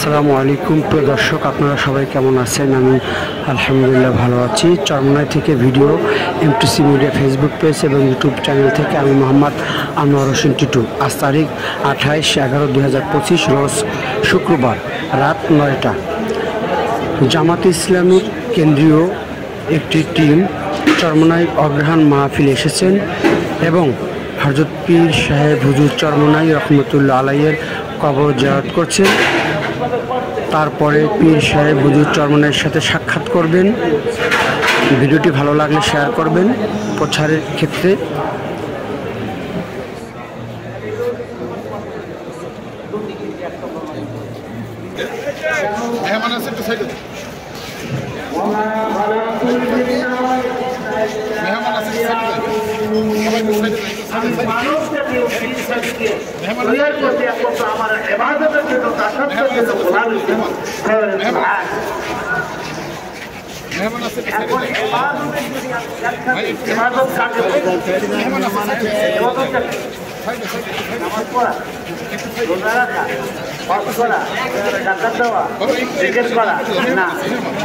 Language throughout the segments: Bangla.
আসসালামু আলাইকুম প্রিয় দর্শক, আপনারা সবাই কেমন আছেন? আমি আলহামদুলিল্লাহ ভালো আছি। চরমনাই থেকে video MTC media Facebook page এবং ইউটিউব চ্যানেল থেকে আমি মোহাম্মদ আনোয়ার হোসেন টিটু। আজ তারিখ 28/11/2025, রোজ শুক্রবার, রাত 9টা। জামাত ইসলামীর কেন্দ্রীয় একটি টিম চরমনাই অগ্রহায়ণ মাহফিলে এসেছেন এবং হযরত পীর সাহেব হুজুর চরমনাই রহমতুল্লাহ আলাইয়ের কবর জিয়ারত করছেন। তারপরে পীর সাহেব হুজুর চরমনাইয়ের সাথে সাক্ষাৎ করবেন। ভিডিওটি ভালো লাগলে শেয়ার করবেন প্রচারের ক্ষেত্রে।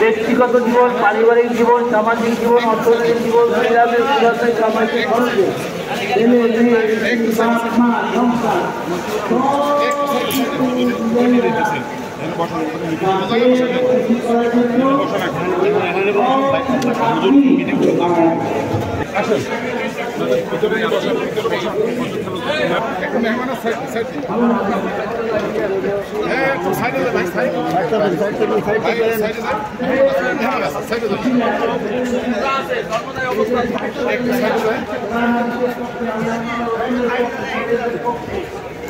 ব্যক্তিগত জীবন, পারিবারিক জীবন, সামাজিক জীবন, অর্থনৈতিক জীবন, সামাজিক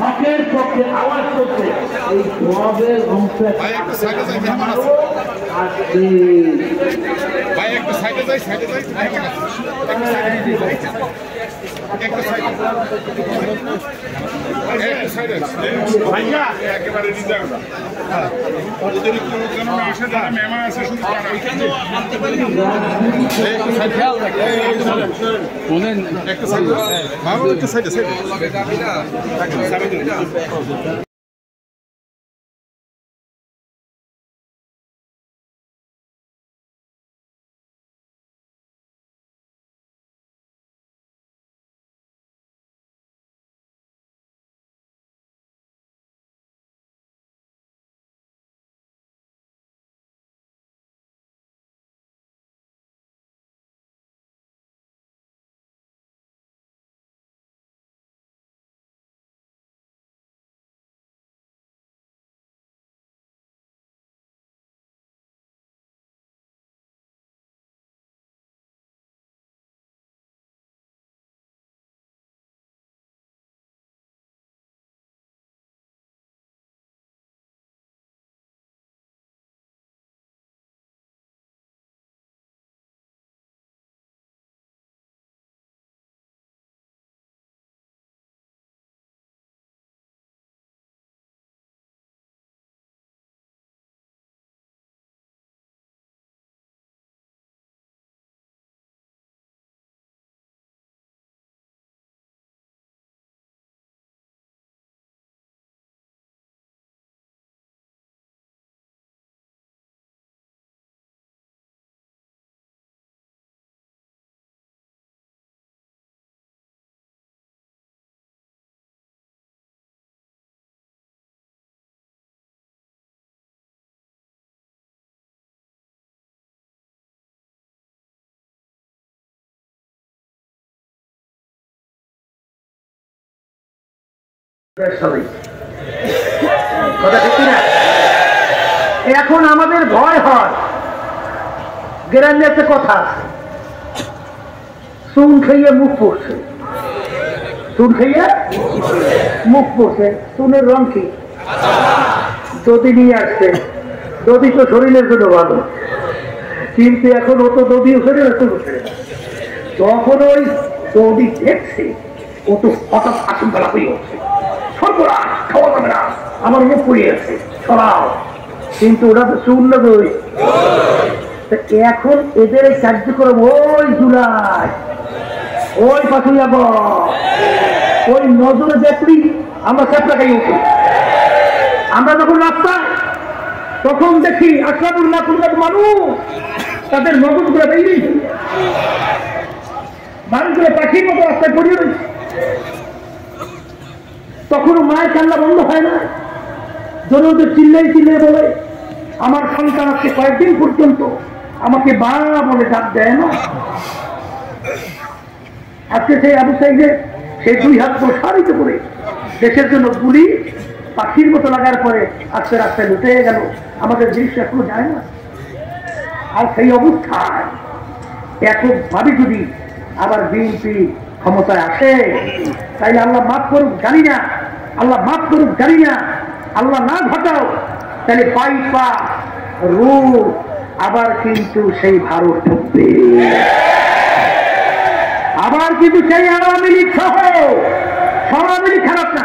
হকের পক্ষে আওয়াজ করছে এই সবের অংশ এখন আমাদের ভয় হয়। গ্রামে একটা কথা আছে, চুন খাইয়ে মুখ পড়ছে, চুন খাইয়ে মুখ পড়ছে। চুনের রং কি? দধি নিয়ে আসছে। দধি তো শরীরের জন্য ভালো, কিন্তু এখন ও তো দধি শরীরের জন্য। যখন ওই দধি দেখছে, ও তো হঠাৎ আশঙ্কা হয়ে উঠছে, সর্বনাশ, খাওয়া যাবে না, আমার মুখ পড়ে আছে, সরাও। কিন্তু ওরা তো চুন না দই। এখন এদের এই কার্যক্রম ওই জুলাই, ওই পাথুরিয়া, ওই নজরে দেখলি আমরা স্যাপলা খাই উঠি। আমরা যখন রাস্তায় তখন দেখি আশরাফুল্লাহ কুল্লাত মানুষ তাদের মগজগুলো বেরিয়ে মানুষগুলো পাখির মতো রাস্তায় পড়িয়ে রয়েছে। তখনও মায়ের কান্না বন্ধ হয় না, জনগণ চিল্লাই চিল্লাই বলে আমার সন্তান আজকে কয়েকদিন পর্যন্ত আমাকে বাবা বলে ডাক দেয় না। আজকে সেই আবু সাইদের সেই 2 হাত প্রসারিত করে দেশের জন্য গুলি পাখির মতো লাগার পরে আস্তে রাস্তায় লুটে গেল, আমাদের দৃশ্য এখনো যায় না। আর সেই অবস্থায় এককভাবে যদি আবার বিএনপি ক্ষমতায় আসে তাইলে আল্লাহ মাফ করুক জানি না, আল্লাহ মাফ করুক জানি না, আল্লাহ না ঘটাও তাহলে পাইপা রু আবার কিন্তু সেই ভারত ঢুকবে, আবার কিন্তু সেই আওয়ামী লীগ সহ আওয়ামী লীগ খারাপ না,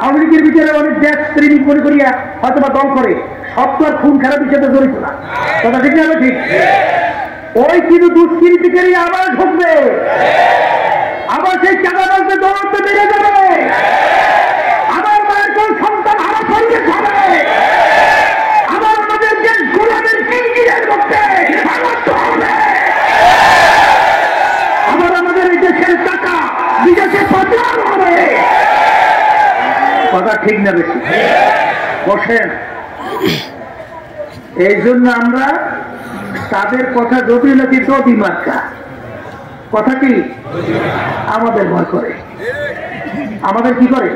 আওয়ামী লীগের ভিতরে অনেক দেশ প্রেমিক মনে করিয়া হয়তো বা দল করে, সব তো আর খুন খারাপ হিসেবে জড়িত না, কথা ঠিক না ঠিক? ওই কিন্তু দুষ্কৃতিকারী আবার ঢুকবে, আবার সেই চাঁদাবাজদের দৌড়তে বেড়ে যাবে, আবার মায়ের কোন সন্তান হারা পরিবেশ হবে, আবার আমাদের দেশ গোলামের কিঞ্জিরের মধ্যে আবদ্ধ হবে, আবার আমাদের এই দেশের টাকা বিদেশে পাচার হবে। কথা ঠিক না বেশি? বসেন। এই জন্য আমরা তাদের কথা যদি নাকি দদি মার্কা কথা কি আমাদের ভয় করে, আমাদের কি করে,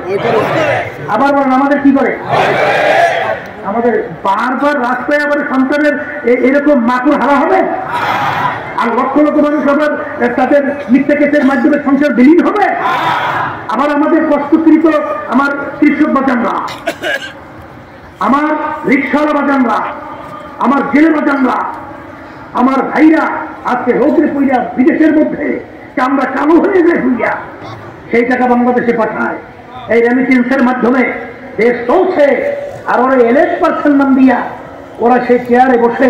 আবার বলেন আমাদের কি করে, আমাদের বারবার রাস্তায় আবার সন্তানের এরকম মাকুর হারা হবে, আর লক্ষ লক্ষ মানুষ আবার তাদের মিথ্যা কেসের মাধ্যমে সংসার বিলীন হবে, আবার আমাদের কষ্টকৃত আমার কৃষক বাজানরা, আমার রিক্সাওয়ালা বাজানরা, আমার জেলে বাজানরা, আমার ভাইরা আজকে রোদে পইয়া বিদেশের মধ্যে চামড়া চালু হয়ে যায় হইয়া সেই টাকা বাংলাদেশে পাঠায়, এই রেমিটেন্সের মাধ্যমে দেশ চলছে, আর ওরা 11% নাম দিয়া ওরা সেই চেয়ারে বসে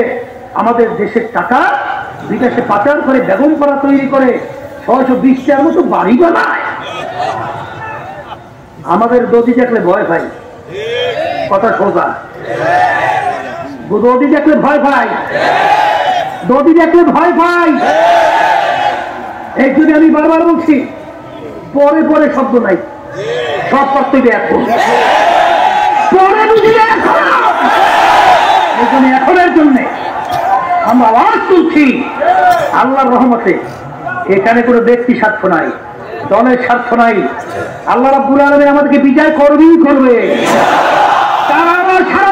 আমাদের দেশের টাকা বিদেশে পাচার করে বেগম করা তৈরি করে 620টার মতো বাড়ি বানায়। আমাদের দদি দেখলে ভয় পাই, কথা সোজা, দদি দেখলে ভয় পাই, দদি দেখলে ভয় পাই। এই জন্য আমি বারবার বলছি পরে পরে শব্দ নাই, সব করতে এখন পরে বুঝিলে এখনের জন্য আমরা আওয়াজ তুলছি আল্লাহর রহমতে। এখানে কোনো ব্যক্তি স্বার্থ নাই, দলের স্বার্থ নাই, আল্লাহ রাব্বুল আলামিন আমাদেরকে বিজয় করবেই করবে। তারা সারা